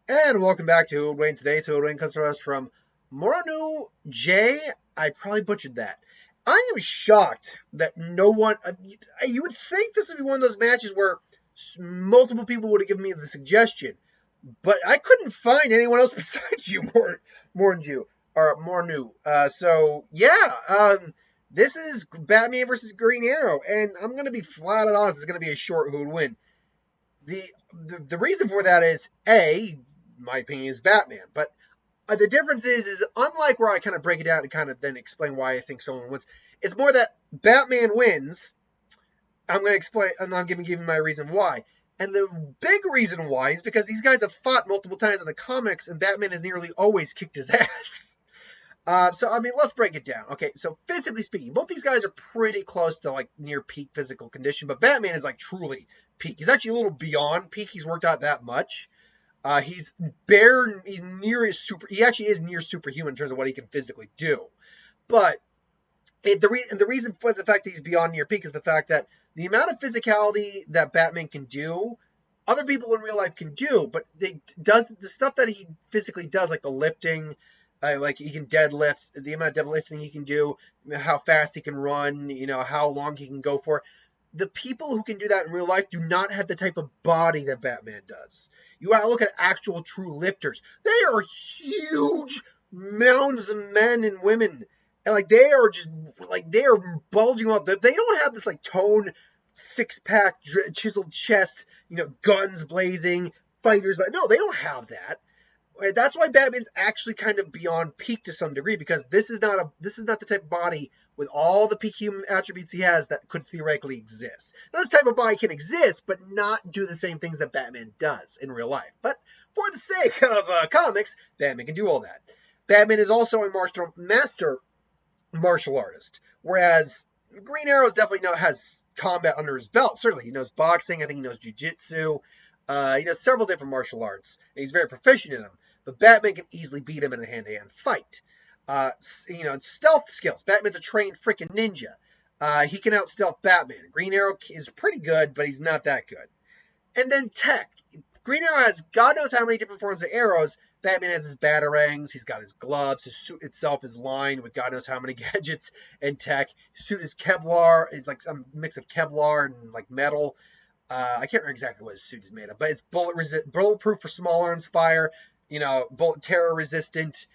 And welcome back to Wayne today. So Wayne comes to us from Moranu J. I probably butchered that. I am shocked that no one. You would think this would be one of those matches where multiple people would have given me the suggestion, but I couldn't find anyone else besides you, Mornu. So yeah, this is Batman versus Green Arrow, and I'm gonna be flat out honest. It's gonna be a short who would win. The, the reason for that is my opinion is Batman, but the difference is unlike where I kind of break it down and kind of then explain why I think someone wins. It's more that Batman wins. I'm going to explain, and I'm giving my reason why. And the big reason why is because these guys have fought multiple times in the comics, and Batman has nearly always kicked his ass. Let's break it down. Okay, so physically speaking, both these guys are pretty close to like near peak physical condition, but Batman is like truly peak. He's actually a little beyond peak. He's worked out that much. He's near his super. He actually is near superhuman in terms of what he can physically do. But the reason for the fact that he's beyond near peak is the fact that the amount of physicality that Batman can do, other people in real life can do, but the stuff that he physically does, like the lifting, like he can deadlift, the amount of deadlifting he can do, how fast he can run, how long he can go for. The people who can do that in real life do not have the type of body that Batman does. You gotta look at actual true lifters. They are huge mounds of men and women. And like they are bulging up. They don't have this like toned six-pack chiseled chest, guns blazing, fighters, but no, they don't have that. That's why Batman's actually kind of beyond peak to some degree, because this is not the type of body with all the peak human attributes he has that could theoretically exist. Now, this type of body can exist, but not do the same things that Batman does in real life. But for the sake of comics, Batman can do all that. Batman is also a master martial artist, whereas Green Arrow definitely has combat under his belt. Certainly, he knows boxing. I think he knows jiu-jitsu. He knows several different martial arts, and he's very proficient in them. But Batman can easily beat him in a hand-to-hand fight. Stealth skills. Batman's a trained freaking ninja. He can out-stealth Batman. Green Arrow is pretty good, but he's not that good. And then tech. Green Arrow has God knows how many different forms of arrows. Batman has his batarangs. He's got his gloves. His suit itself is lined with God knows how many gadgets and tech. His suit is Kevlar. It's like some mix of Kevlar and like metal. I can't remember exactly what his suit is made of, but it's bulletproof for small arms fire. Bullet terror resistant.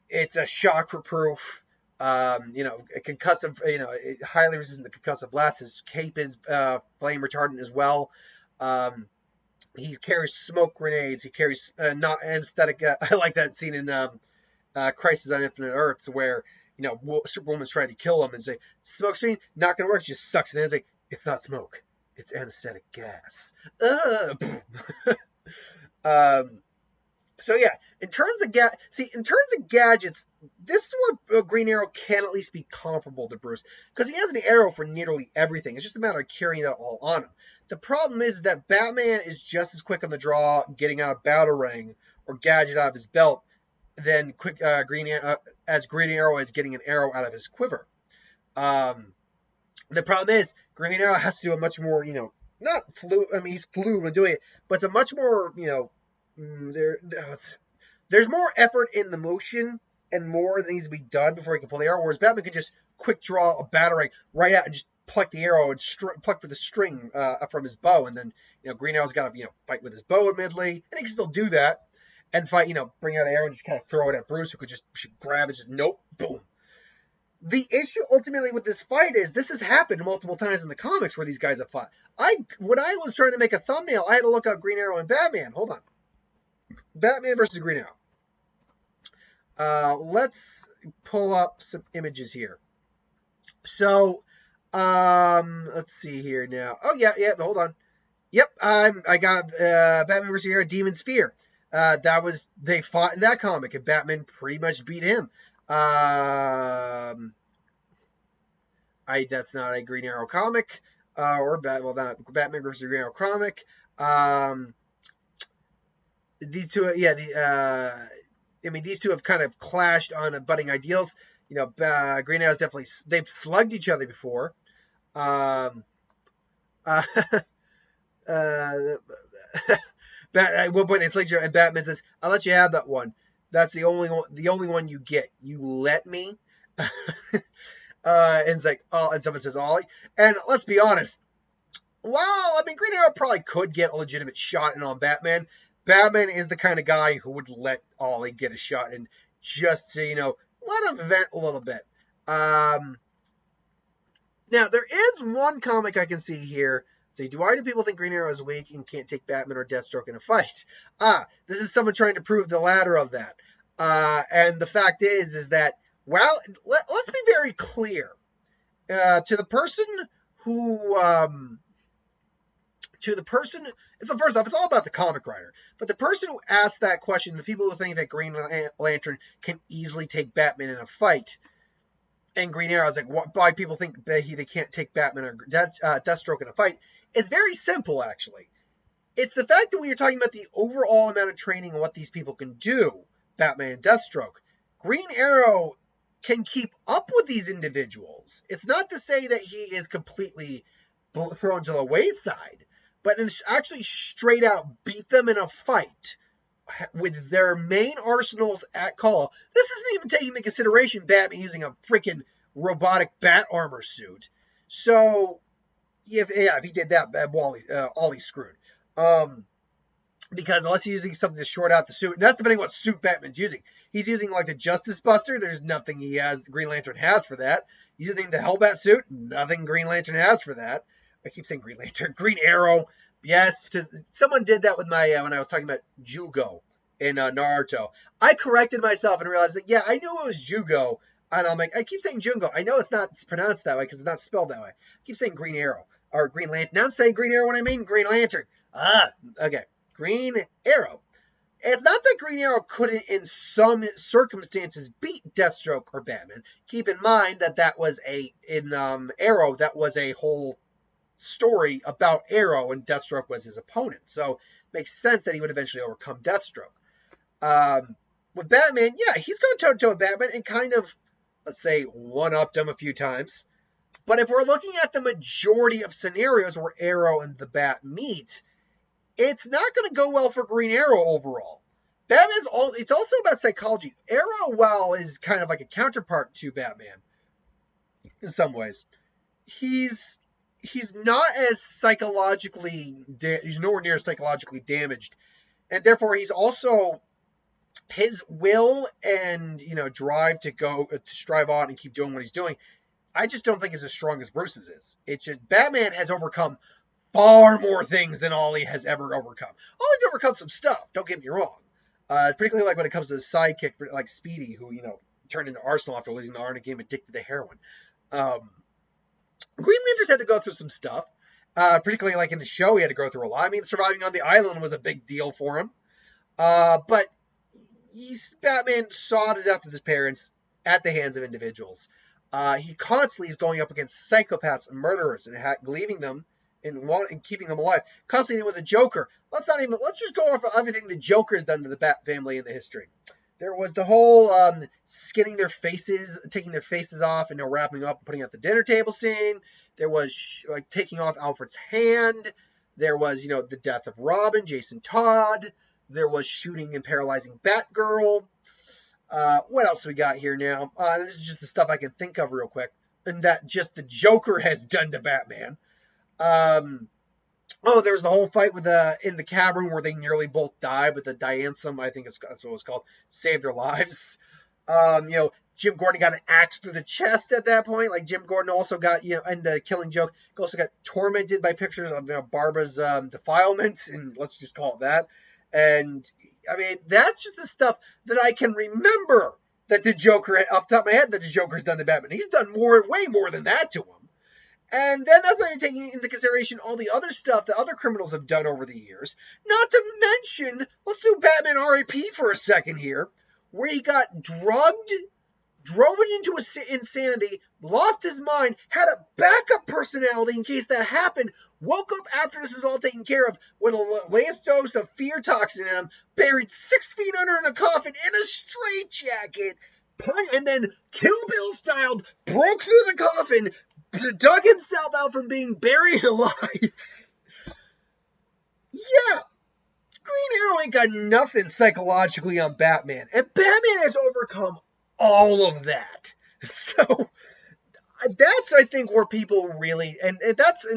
It's a shock-proof. A concussive. Highly resistant to concussive blasts. His cape is flame retardant as well. He carries smoke grenades. He carries not anesthetic. I like that scene in Crisis on Infinite Earths where Superwoman's trying to kill him and say smoke screen not gonna work. She just sucks it in and say it's not smoke. It's anesthetic gas. So yeah, in terms of gadgets, this is where Green Arrow can at least be comparable to Bruce, because he has an arrow for nearly everything. It's just a matter of carrying that all on him. The problem is that Batman is just as quick on the draw, getting out a batarang or gadget out of his belt, than Green Arrow is getting an arrow out of his quiver. The problem is Green Arrow has to do a much more, not fluid. I mean, he's fluid when doing it, but it's a much more, there's more effort in the motion and more that needs to be done before he can pull the arrow. Whereas Batman can just quick draw a batarang right out and just pluck the arrow and pluck with the string up from his bow, and then Green Arrow's got to fight with his bow admittedly, and he can still do that and fight. Bring out an arrow and just kind of throw it at Bruce, who could just grab it, just nope, boom. The issue ultimately with this fight is this has happened multiple times in the comics where these guys have fought. When I was trying to make a thumbnail, I had to look up Green Arrow and Batman. Hold on. Batman versus Green Arrow. Let's pull up some images here. So, let's see here now. Oh, yeah, hold on. Yep, I got Batman versus Green Arrow, Demon Spear. They fought in that comic, and Batman pretty much beat him. That's not a Green Arrow comic, not Batman versus Green Arrow comic. These two, these two have kind of clashed on budding ideals. Green Arrow's definitely, they've slugged each other before. At one point, they sling you, and Batman says, "I'll let you have that one. That's the only one you get. You let me." And it's like, oh, and someone says, "Ollie." And let's be honest. Well, I mean, Green Arrow probably could get a legitimate shot in on Batman. Batman is the kind of guy who would let Ollie get a shot in just to, let him vent a little bit. Now, there is one comic I can see here. Say, why do people think Green Arrow is weak and can't take Batman or Deathstroke in a fight? This is someone trying to prove the latter of that. And the fact is that, well, let's be very clear. To the person who... so first off, it's all about the comic writer. But the person who asked that question, the people who think that Green Lantern can easily take Batman in a fight, and Green Arrow is like, why people think they can't take Batman or Deathstroke in a fight, it's very simple, actually. It's the fact that when you're talking about the overall amount of training and what these people can do, Batman and Deathstroke, Green Arrow can keep up with these individuals. It's not to say that he is completely thrown to the wayside, but actually straight out beat them in a fight with their main arsenals at call. This isn't even taking into consideration Batman using a freaking robotic bat armor suit. So, if he did that, Ollie's screwed. Because unless he's using something to short out the suit, and that's depending on what suit Batman's using. He's using like the Justice Buster. There's nothing Green Lantern has for that. He's using the Hellbat suit. Nothing Green Lantern has for that. I keep saying Green Lantern. Green Arrow. Yes, someone did that with my when I was talking about Jugo in Naruto. I corrected myself and realized that, I knew it was Jugo. And I'm like, I keep saying Jungo. I know it's not pronounced that way because it's not spelled that way. I keep saying Green Arrow or Green Lantern. Now I'm saying Green Arrow when I mean Green Lantern. Okay. Green Arrow. It's not that Green Arrow couldn't, in some circumstances, beat Deathstroke or Batman. Keep in mind that was Arrow, that was a whole story about Arrow, and Deathstroke was his opponent. So it makes sense that he would eventually overcome Deathstroke. With Batman, he's gone toe-to-toe with Batman and kind of, let's say, one-upped him a few times. But if we're looking at the majority of scenarios where Arrow and the Bat meet, it's not going to go well for Green Arrow overall. It's also about psychology. Arrow, while is kind of like a counterpart to Batman in some ways, he's not as he's nowhere near psychologically damaged. And therefore, he's also, his will and, drive to strive on and keep doing what he's doing, I just don't think is as strong as Bruce's is. It's just, Batman has overcome far more things than Ollie has ever overcome. Ollie's overcome some stuff, don't get me wrong. Particularly like when it comes to the sidekick, like Speedy, who, turned into Arsenal after losing the Arna game, addicted to heroin. Green Lantern's had to go through some stuff. Particularly like in the show, he had to go through a lot. I mean, surviving on the island was a big deal for him. But Batman saw the death of his parents at the hands of individuals. He constantly is going up against psychopaths and murderers and leaving them and keeping them alive. Constantly with the Joker. Let's just go off of everything the Joker's done to the Bat family in the history. There was the whole skinning their faces, taking their faces off, and wrapping up and putting at the dinner table scene. There was taking off Alfred's hand. There was, the death of Robin, Jason Todd. There was shooting and paralyzing Batgirl. What else we got here now? This is just the stuff I can think of real quick. And that just the Joker has done to Batman. There was the whole fight with in the cavern where they nearly both died, but the Diansum, I think that's what it was called, saved their lives. Jim Gordon got an axe through the chest at that point. Like Jim Gordon also got, in the Killing Joke, he also got tormented by pictures of Barbara's defilements, and let's just call it that. And I mean, that's just the stuff that I can remember that the Joker, off the top of my head, that the Joker's done to Batman. He's done way more than that to him. And then that's not even taking into consideration all the other stuff that other criminals have done over the years. Not to mention, let's do Batman R.I.P. for a second here, where he got drugged, drove into insanity, lost his mind, had a backup personality in case that happened, woke up after this was all taken care of with a last dose of fear toxin in him, buried 6 feet under in a coffin in a straitjacket, and then Kill Bill styled, broke through the coffin, dug himself out from being buried alive. Yeah. Green Arrow ain't got nothing psychologically on Batman, and Batman has overcome all of that. So that's, I think, where people really, and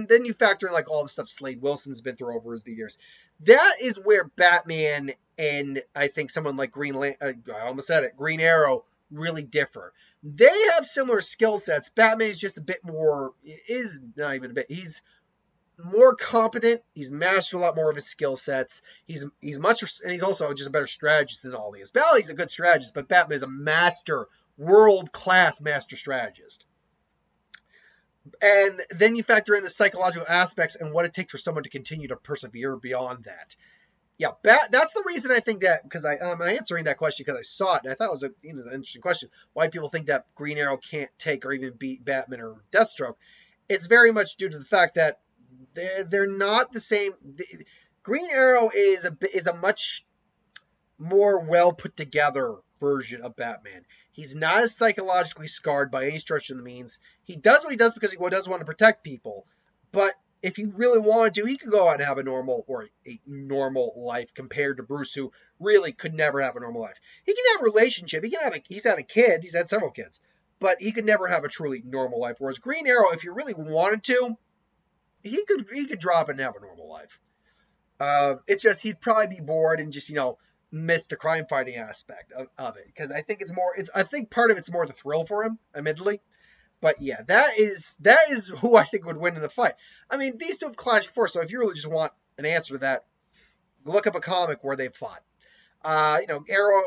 then you factor in like all the stuff Slade Wilson's been through over the years. That is where Batman and I think someone like I almost said it, Green Arrow really differ. They have similar skill sets. Batman is just a bit more, is not even a bit, he's more competent. He's mastered a lot more of his skill sets. He's also just a better strategist than Ollie is. Ollie's a good strategist, but Batman is a master, world-class master strategist. And then you factor in the psychological aspects and what it takes for someone to continue to persevere beyond that. Yeah, that's the reason I think that, because I'm answering that question because I saw it, and I thought it was an interesting question, why people think that Green Arrow can't take or even beat Batman or Deathstroke. It's very much due to the fact that they're not the same. Green Arrow is a much more well put together version of Batman. He's not as psychologically scarred by any stretch of the means. He does what he does because he does want to protect people. But if he really wanted to, he could go out and have a normal life compared to Bruce, who really could never have a normal life. He can have a relationship. He's had a kid. He's had several kids. But he could never have a truly normal life. Whereas Green Arrow, if you really wanted to, he could drop and have a normal life. It's just he'd probably be bored and just, miss the crime fighting aspect of it, because I think I think part of it's more the thrill for him, admittedly. But yeah, that is who I think would win in the fight. I mean, these two have clashed before, so if you really just want an answer to that, look up a comic where they've fought. Arrow,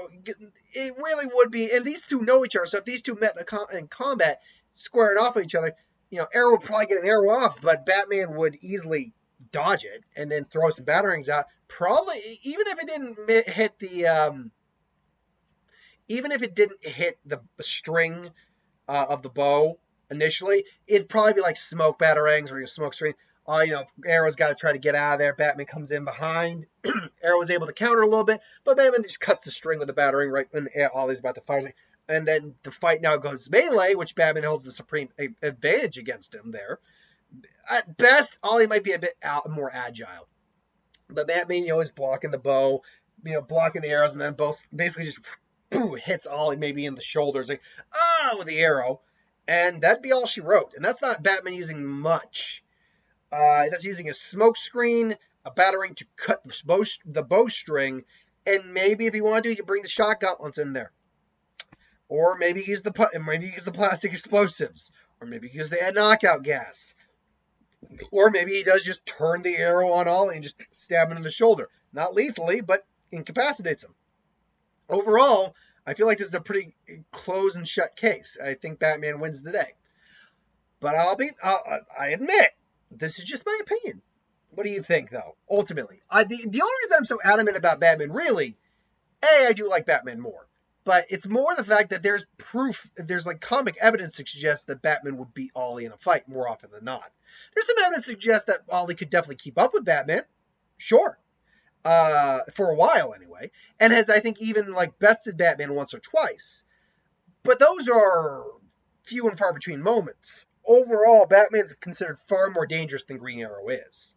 it really would be, and these two know each other, so if these two met in combat, squaring off with each other, Arrow would probably get an arrow off, but Batman would easily dodge it and then throw some batarangs out. Probably, even if it didn't hit the string of the bow initially, it'd probably be like smoke batarangs or your smoke screen. Arrow's got to try to get out of there. Batman comes in behind. Arrow is able to counter a little bit, but Batman just cuts the string with the batarang right when Ollie's about to fire. And then the fight now goes melee, which Batman holds the supreme advantage against him there. At best, Ollie might be a bit more agile. But Batman, is blocking the bow, blocking the arrows, and then both basically just hits Ollie maybe in the shoulders, like, with the arrow. And that'd be all she wrote. And that's not Batman using much. That's using a smoke screen, a batarang to cut the bowstring, and maybe if he wanted to, he could bring the shot gauntlets in there. Or maybe use the plastic explosives. Or maybe use the knockout gas. Or maybe he does just turn the arrow on Ollie and just stab him in the shoulder. Not lethally, but incapacitates him. Overall, I feel like this is a pretty close and shut case. I think Batman wins the day. But I admit, this is just my opinion. What do you think, though? Ultimately, the only reason I'm so adamant about Batman, really, I do like Batman more. But it's more the fact that there's proof, there's like comic evidence to suggest that Batman would beat Ollie in a fight more often than not. There's some evidence to suggest that Ollie could definitely keep up with Batman. Sure. For a while anyway. And has, I think, even like bested Batman once or twice. But those are few and far between moments. Overall, Batman's considered far more dangerous than Green Arrow is.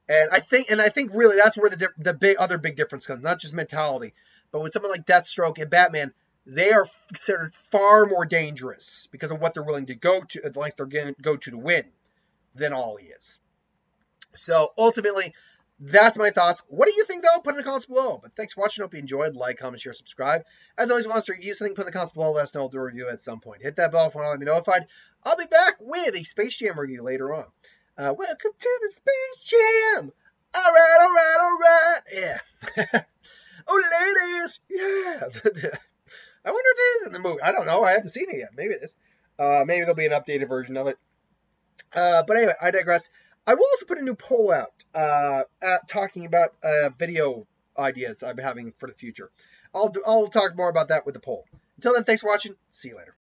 And I think really that's where the other big difference comes. Not just mentality, but with someone like Deathstroke and Batman, they are considered far more dangerous because of what they're willing to go to, the lengths they're going to go to win, than Ollie is. So ultimately, that's my thoughts. What do you think, though? Put in the comments below. But thanks for watching. Hope you enjoyed. Like, comment, share, subscribe. As always, want us to review something, put in the comments below. Let us know. We'll do a review at some point. Hit that bell if you want to be notified. I'll be back with a Space Jam review later on. Welcome to the Space Jam. All right. Yeah. Oh, ladies. Yeah. I wonder if it is in the movie. I don't know. I haven't seen it yet. Maybe it is. Maybe there'll be an updated version of it. But anyway, I digress. I will also put a new poll out talking about video ideas I'm having for the future. I'll talk more about that with the poll. Until then, thanks for watching. See you later.